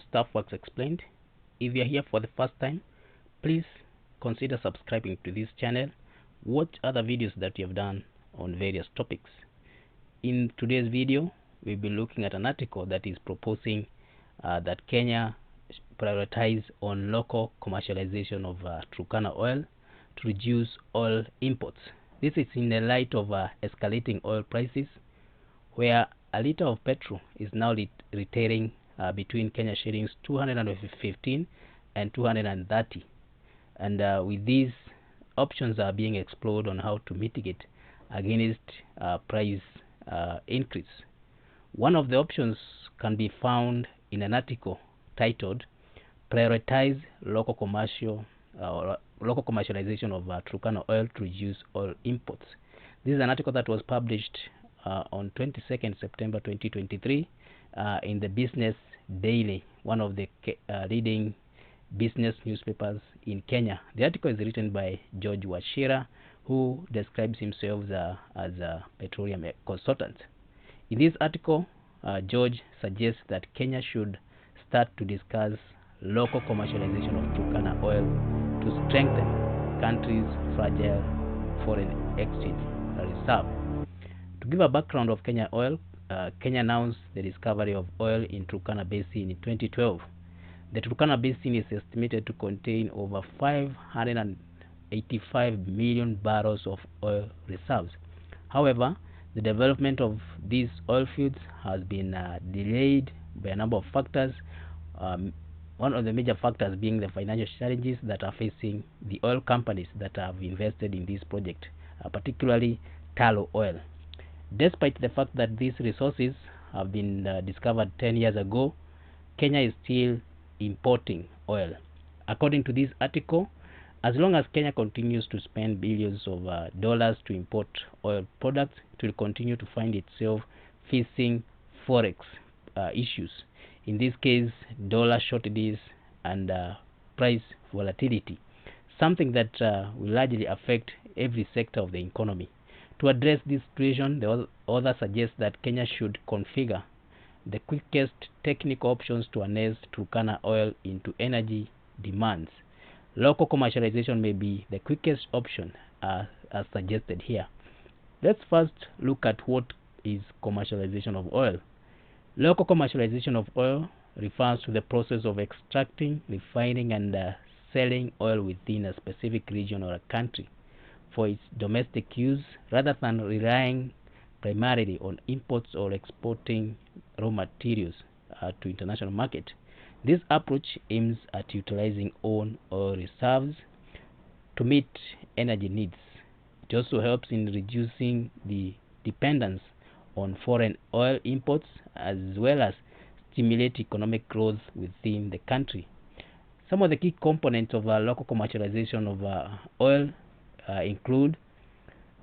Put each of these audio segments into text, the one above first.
Stuff Works Explained. If you are here for the first time, please consider subscribing to this channel. Watch other videos that we have done on various topics. In today's video, we'll be looking at an article that is proposing that Kenya prioritize on local commercialization of Turkana oil to reduce oil imports. This is in the light of escalating oil prices, where a liter of petrol is now retailing between Kenya shillings 215 and 230, and with these options are being explored on how to mitigate against price increase. One of the options can be found in an article titled "Prioritize Local Commercialization of Turkana Oil to Reduce Oil Imports." This is an article that was published on 22nd September 2023 in the Business Daily, one of the leading business newspapers in Kenya. The article is written by George Wachira, who describes himself as a petroleum consultant. In this article, George suggests that Kenya should start to discuss local commercialization of Turkana oil to strengthen country's fragile foreign exchange reserve. To give a background of Kenya oil, Kenya announced the discovery of oil in Turkana Basin in 2012. The Turkana Basin is estimated to contain over 585 million barrels of oil reserves. However, the development of these oil fields has been delayed by a number of factors. One of the major factors being the financial challenges that are facing the oil companies that have invested in this project, particularly tallow oil. Despite the fact that these resources have been discovered 10 years ago, Kenya is still importing oil. According to this article, as long as Kenya continues to spend billions of dollars to import oil products, it will continue to find itself facing forex issues. In this case, dollar shortages and price volatility, something that will largely affect every sector of the economy. To address this situation, the author suggests that Kenya should configure the quickest technical options to harness Turkana oil into energy demands. Local commercialization may be the quickest option as suggested here. Let's first look at what is commercialization of oil. Local commercialization of oil refers to the process of extracting, refining, and selling oil within a specific region or a country for its domestic use, rather than relying primarily on imports or exporting raw materials to international market. This approach aims at utilizing own oil reserves to meet energy needs. It also helps in reducing the dependence on foreign oil imports, as well as stimulate economic growth within the country. Some of the key components of local commercialization of oil include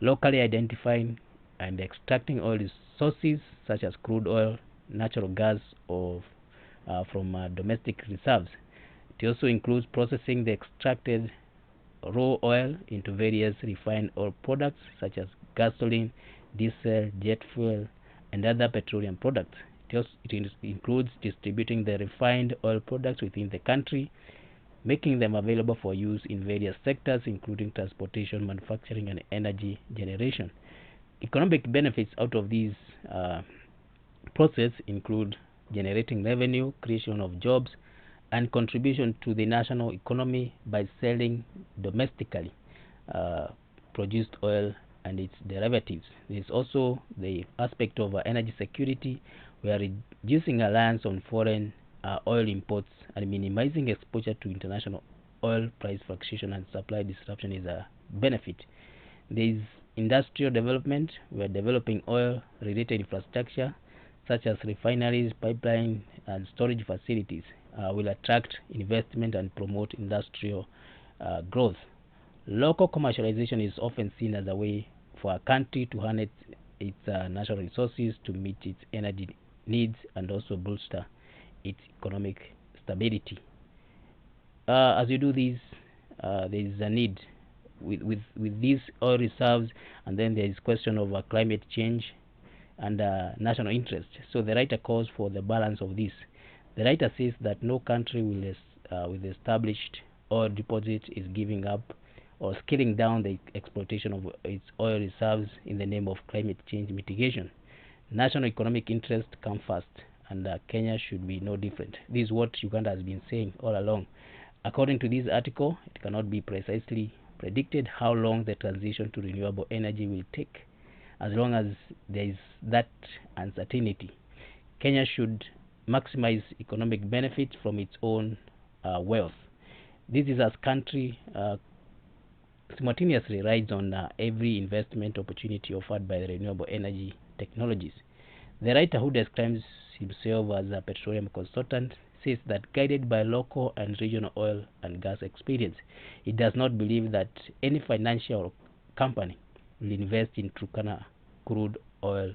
locally identifying and extracting oil resources such as crude oil, natural gas, or from domestic reserves. It also includes processing the extracted raw oil into various refined oil products such as gasoline, diesel, jet fuel, and other petroleum products. It includes distributing the refined oil products within the country, making them available for use in various sectors, including transportation, manufacturing, and energy generation. Economic benefits out of these process include generating revenue, creation of jobs, and contribution to the national economy by selling domestically produced oil and its derivatives. There is also the aspect of energy security, where reducing reliance on foreign oil imports and minimizing exposure to international oil price fluctuation and supply disruption is a benefit. There is industrial development, where developing oil-related infrastructure such as refineries, pipeline, and storage facilities will attract investment and promote industrial growth. Local commercialization is often seen as a way for a country to harness its natural resources to meet its energy needs and also bolster its economic stability. As you do this, there is a need with these oil reserves, and then there is question of climate change and national interest. So the writer calls for the balance of this. The writer says that no country with established oil deposits is giving up or scaling down the exploitation of its oil reserves in the name of climate change mitigation. National economic interest come first, and Kenya should be no different. This is what Uganda has been saying all along. According to this article, it cannot be precisely predicted how long the transition to renewable energy will take. As long as there is that uncertainty, Kenya should maximize economic benefit from its own wealth. This is as country simultaneously rides on every investment opportunity offered by the renewable energy technologies. The writer, who describes himself as a petroleum consultant, says that guided by local and regional oil and gas experience, he does not believe that any financial company will invest in Turkana crude oil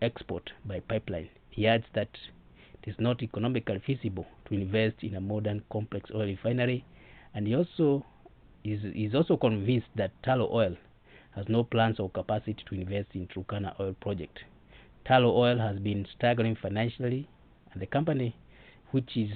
export by pipeline. He adds that it is not economically feasible to invest in a modern complex oil refinery, and he is also convinced that Tullow Oil has no plans or capacity to invest in Turkana oil project. Tullow Oil has been struggling financially, and the company, which is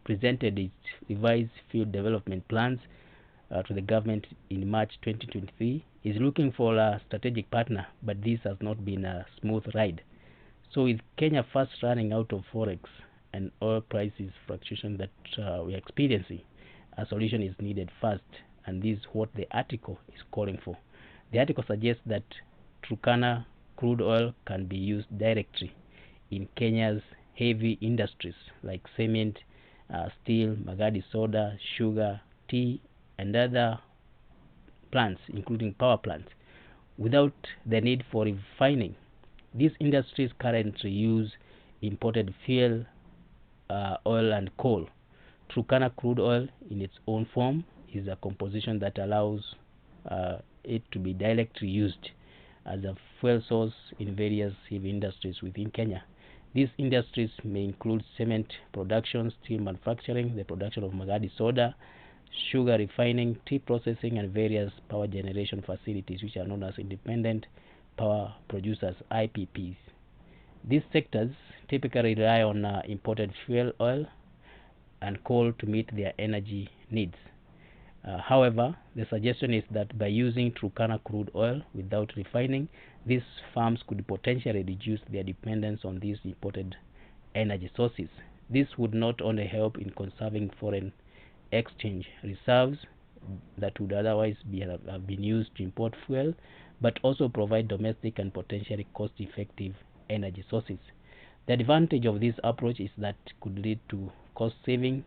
presented its revised field development plans to the government in March 2023, is looking for a strategic partner, but this has not been a smooth ride. So with Kenya fast running out of forex and oil prices fluctuation that we are experiencing, a solution is needed fast, and this is what the article is calling for. The article suggests that Turkana crude oil can be used directly in Kenya's heavy industries like cement, steel, magadi soda, sugar, tea, and other plants, including power plants, without the need for refining. These industries currently use imported fuel, oil, and coal. Turkana crude oil, in its own form, is a composition that allows it to be directly used as a fuel source in various heavy industries within Kenya. These industries may include cement production, steel manufacturing, the production of magadi soda, sugar refining, tea processing, and various power generation facilities, which are known as independent power producers, IPPs. These sectors typically rely on imported fuel oil and coal to meet their energy needs. However, the suggestion is that by using Turkana crude oil without refining, these farms could potentially reduce their dependence on these imported energy sources. This would not only help in conserving foreign exchange reserves that would otherwise have been used to import fuel, but also provide domestic and potentially cost-effective energy sources. The advantage of this approach is that it could lead to cost saving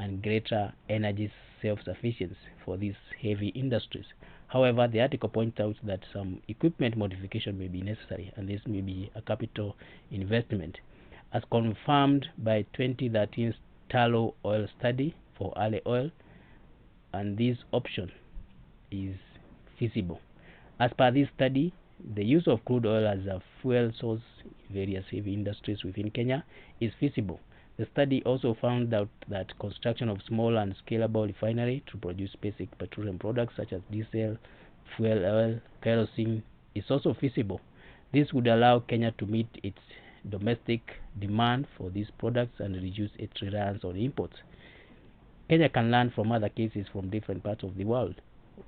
and greater energy self-sufficiency for these heavy industries. However, the article points out that some equipment modification may be necessary, and this may be a capital investment. As confirmed by 2013's Tullow Oil study for early oil, and this option is feasible. As per this study, the use of crude oil as a fuel source in various heavy industries within Kenya is feasible. The study also found out that construction of small and scalable refinery to produce basic petroleum products such as diesel, fuel oil, kerosene is also feasible. This would allow Kenya to meet its domestic demand for these products and reduce its reliance on imports. Kenya can learn from other cases from different parts of the world.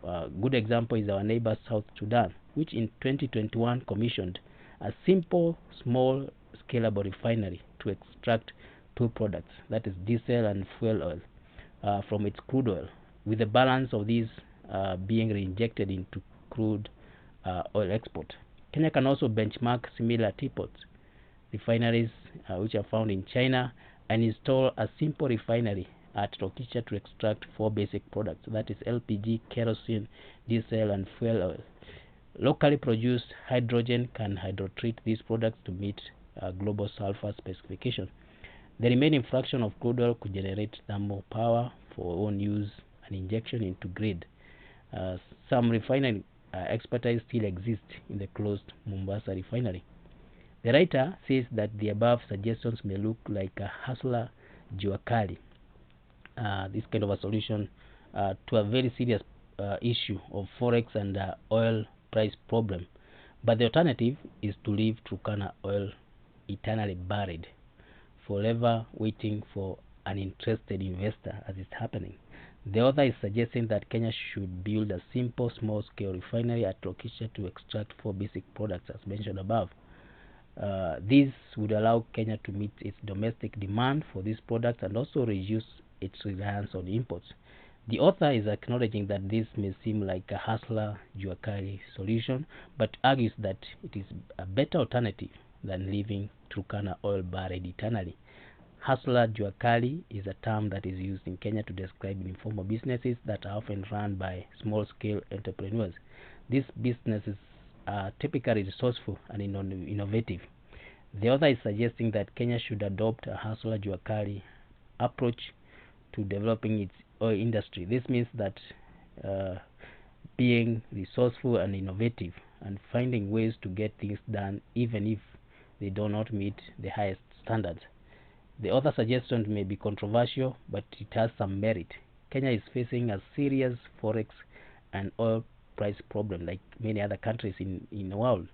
A good example is our neighbor South Sudan, which in 2021 commissioned a simple, small, scalable refinery to extract two products, that is diesel and fuel oil, from its crude oil, with the balance of these being reinjected into crude oil export. Kenya can also benchmark similar teapots refineries which are found in China and install a simple refinery at Rokicha to extract four basic products, that is LPG, kerosene, diesel, and fuel oil. Locally produced hydrogen can hydrotreat these products to meet global sulfur specification. The remaining fraction of crude oil could generate thermal power for own use and injection into grid. Some refining expertise still exists in the closed Mombasa refinery. The writer says that the above suggestions may look like a hustler juakali, this kind of a solution to a very serious issue of forex and oil price problem. But the alternative is to leave Turkana oil eternally buried. forever waiting for an interested investor as it's happening. The author is suggesting that Kenya should build a simple small-scale refinery at Lokisha to extract 4 basic products as mentioned above. This would allow Kenya to meet its domestic demand for these products and also reduce its reliance on imports. The author is acknowledging that this may seem like a hustler jua kali solution, but argues that it is a better alternative than leaving Turkana oil buried eternally. Hustler jua kali is a term that is used in Kenya to describe informal businesses that are often run by small-scale entrepreneurs. These businesses are typically resourceful and innovative. The author is suggesting that Kenya should adopt a hustler jua kali approach to developing its oil industry. This means that being resourceful and innovative and finding ways to get things done even if they do not meet the highest standards. The author's suggestion may be controversial, but it has some merit. Kenya is facing a serious forex and oil price problem like many other countries in the world.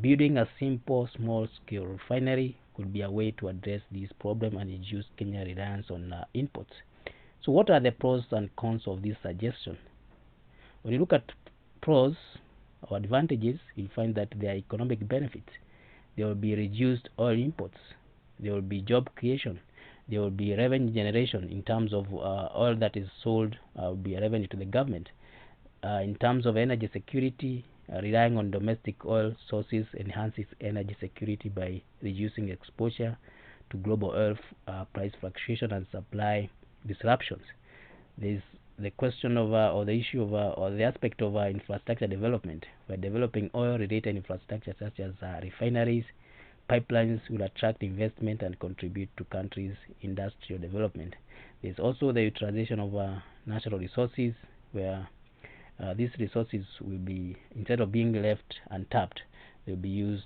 Building a simple small-scale refinery could be a way to address this problem and reduce Kenya's reliance on imports. So what are the pros and cons of this suggestion? When you look at pros or advantages, you'll find that there are economic benefits. There will be reduced oil imports. There will be job creation. There will be revenue generation in terms of oil that is sold will be a revenue to the government. In terms of energy security, relying on domestic oil sources enhances energy security by reducing exposure to global oil price fluctuation and supply disruptions. There's the question of or the issue of or the aspect of infrastructure development. By developing oil-related infrastructure such as refineries, pipelines will attract investment and contribute to countries' industrial development. There's also the utilization of natural resources, where these resources will be, instead of being left untapped, they'll be used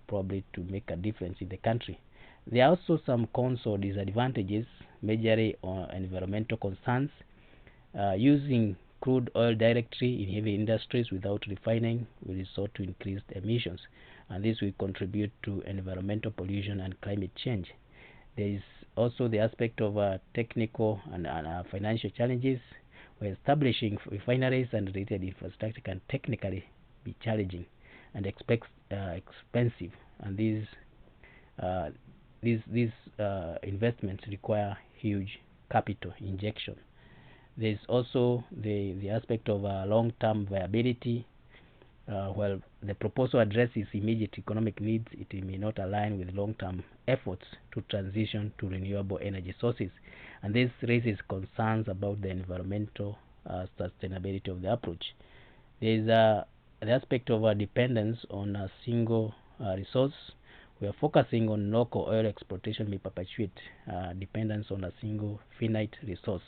probably to make a difference in the country. There are also some cons or disadvantages, majorly on environmental concerns. Using crude oil directly in heavy industries without refining will result to increased emissions, and this will contribute to environmental pollution and climate change. There is also the aspect of technical and financial challenges, where establishing refineries and related infrastructure can technically be challenging and expensive, and these investments require huge capital injection. There is also the aspect of long-term viability. While the proposal addresses immediate economic needs, it may not align with long-term efforts to transition to renewable energy sources, and this raises concerns about the environmental sustainability of the approach. There is the aspect of dependence on a single resource. We are focusing on local oil exploitation may perpetuate dependence on a single finite resource,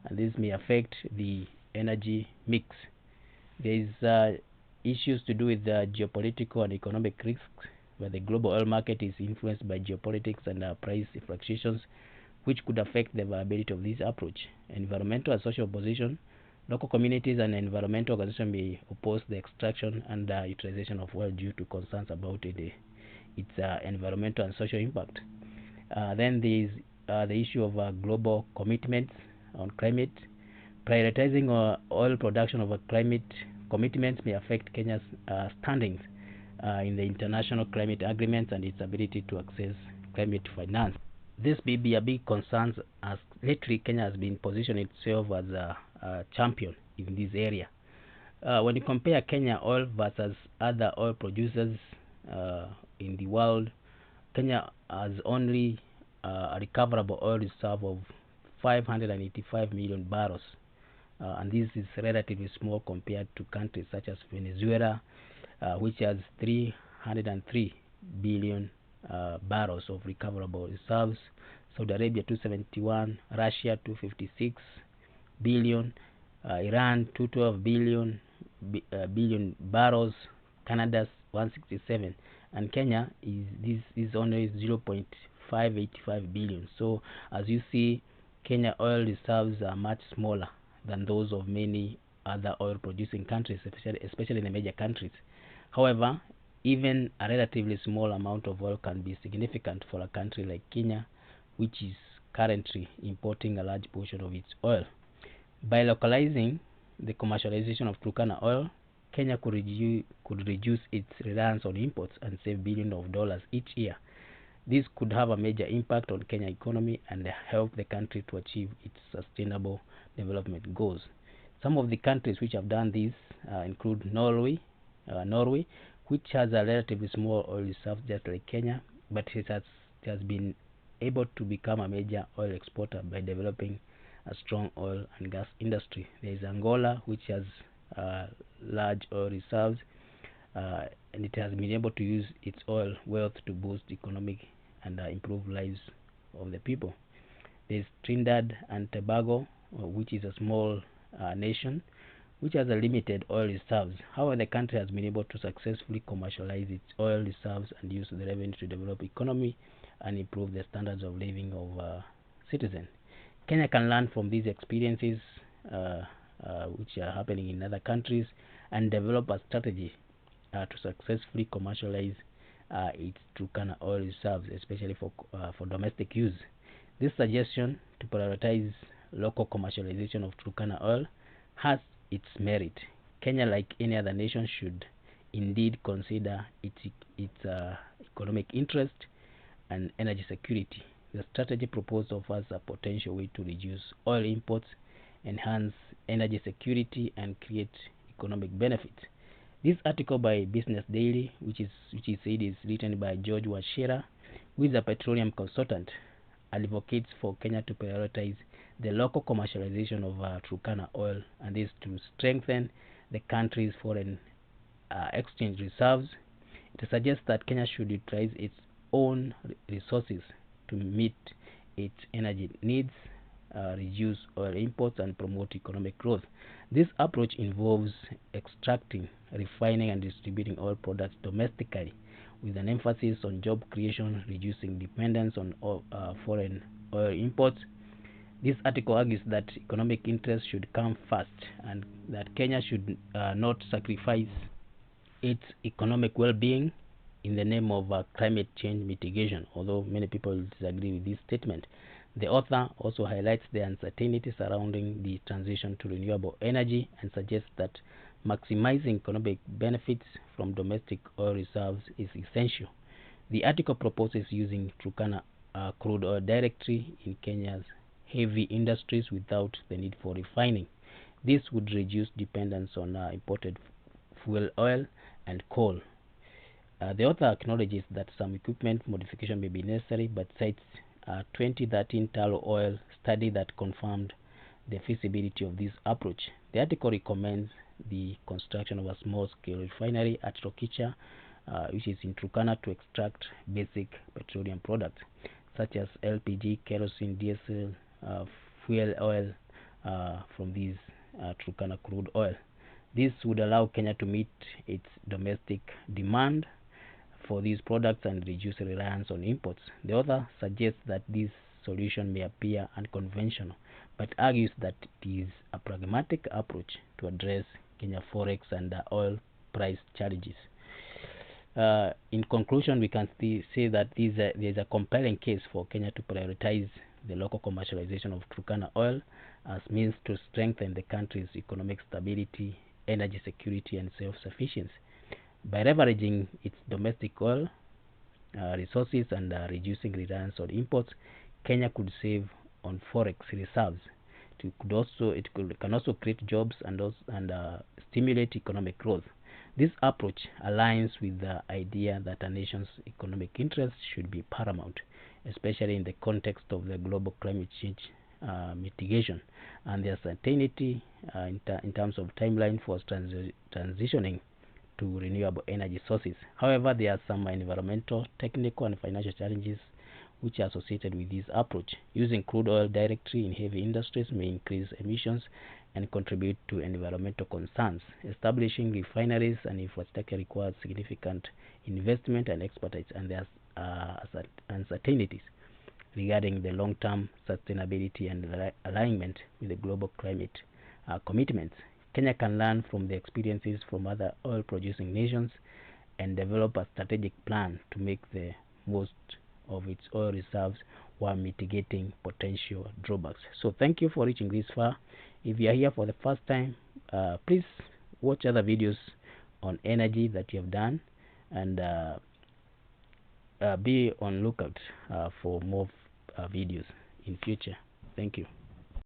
and this may affect the energy mix. There is issues to do with geopolitical and economic risks, where the global oil market is influenced by geopolitics and price fluctuations, which could affect the viability of this approach. Environmental and social opposition. Local communities and environmental organizations may oppose the extraction and utilization of oil due to concerns about its environmental and social impact. Then there is the issue of global commitments on climate. Prioritizing oil production over climate commitments may affect Kenya's standings in the international climate agreements and its ability to access climate finance. This may be a big concern, as lately Kenya has been positioning itself as a champion in this area. When you compare Kenya oil versus other oil producers in the world, Kenya has only a recoverable oil reserve of 585 million barrels, and this is relatively small compared to countries such as Venezuela, which has 303 billion barrels of recoverable reserves, Saudi Arabia 271, Russia 256 billion, Iran 212 billion barrels, Canada 167, and Kenya is only 0.585 billion. So as you see, Kenya oil reserves are much smaller than those of many other oil producing countries, especially in the major countries. However, even a relatively small amount of oil can be significant for a country like Kenya, which is currently importing a large portion of its oil. By localizing the commercialization of Turkana oil, Kenya could reduce its reliance on imports and save billions of dollars each year. This could have a major impact on Kenya's economy and help the country to achieve its sustainable development goals. Some of the countries which have done this include Norway, which has a relatively small oil reserve just like Kenya, but it has been able to become a major oil exporter by developing a strong oil and gas industry. There is Angola, which has large oil reserves, and it has been able to use its oil wealth to boost economic and improve lives of the people. There is Trinidad and Tobago, which is a small nation, which has a limited oil reserves. However, the country has been able to successfully commercialize its oil reserves and use the revenue to develop economy and improve the standards of living of citizens. Kenya can learn from these experiences which are happening in other countries and develop a strategy to successfully commercialize its Turkana oil reserves, especially for domestic use. This suggestion to prioritize local commercialization of Turkana oil has its merit. Kenya, like any other nation, should indeed consider its economic interest and energy security. The strategy proposed offers a potential way to reduce oil imports, enhance energy security, and create economic benefits. This article by Business Daily, which is said is written by George Wachira, who is a petroleum consultant, advocates for Kenya to prioritize the local commercialization of Turkana oil, and this to strengthen the country's foreign exchange reserves. It suggests that Kenya should utilize its own resources to meet its energy needs, reduce oil imports, and promote economic growth. This approach involves extracting, refining, and distributing oil products domestically, with an emphasis on job creation, reducing dependence on foreign oil imports. This article argues that economic interests should come first and that Kenya should not sacrifice its economic well-being in the name of climate change mitigation, although many people disagree with this statement. The author also highlights the uncertainty surrounding the transition to renewable energy and suggests that maximizing economic benefits from domestic oil reserves is essential. The article proposes using Turkana crude oil directly in Kenya's heavy industries without the need for refining. This would reduce dependence on imported fuel oil and coal. The author acknowledges that some equipment modification may be necessary, but cites a 2013 tallow oil study that confirmed the feasibility of this approach. The article recommends the construction of a small-scale refinery at Rokicha, which is in Turkana, to extract basic petroleum products such as LPG, kerosene, diesel, fuel oil from these Turkana crude oil. This would allow Kenya to meet its domestic demand for these products and reduce reliance on imports. The author suggests that this solution may appear unconventional, but argues that it is a pragmatic approach to address Kenya forex and oil price challenges. In conclusion, we can say that there is a compelling case for Kenya to prioritize the local commercialization of Turkana oil as means to strengthen the country's economic stability, energy security, and self-sufficiency. By leveraging its domestic oil resources and reducing reliance on imports, Kenya could save on forex reserves. It can also create jobs and stimulate economic growth. This approach aligns with the idea that a nation's economic interests should be paramount, especially in the context of the global climate change mitigation and the uncertainty in terms of timeline for transitioning to renewable energy sources. However, there are some environmental, technical, and financial challenges which are associated with this approach. Using crude oil directly in heavy industries may increase emissions and contribute to environmental concerns. Establishing refineries and infrastructure requires significant investment and expertise, and there are uncertainties regarding the long-term sustainability and alignment with the global climate commitments. Kenya can learn from the experiences from other oil-producing nations and develop a strategic plan to make the most of its oil reserves while mitigating potential drawbacks. So thank you for reaching this far. If you are here for the first time, please watch other videos on energy that you have done, and be on lookout for more videos in future. Thank you.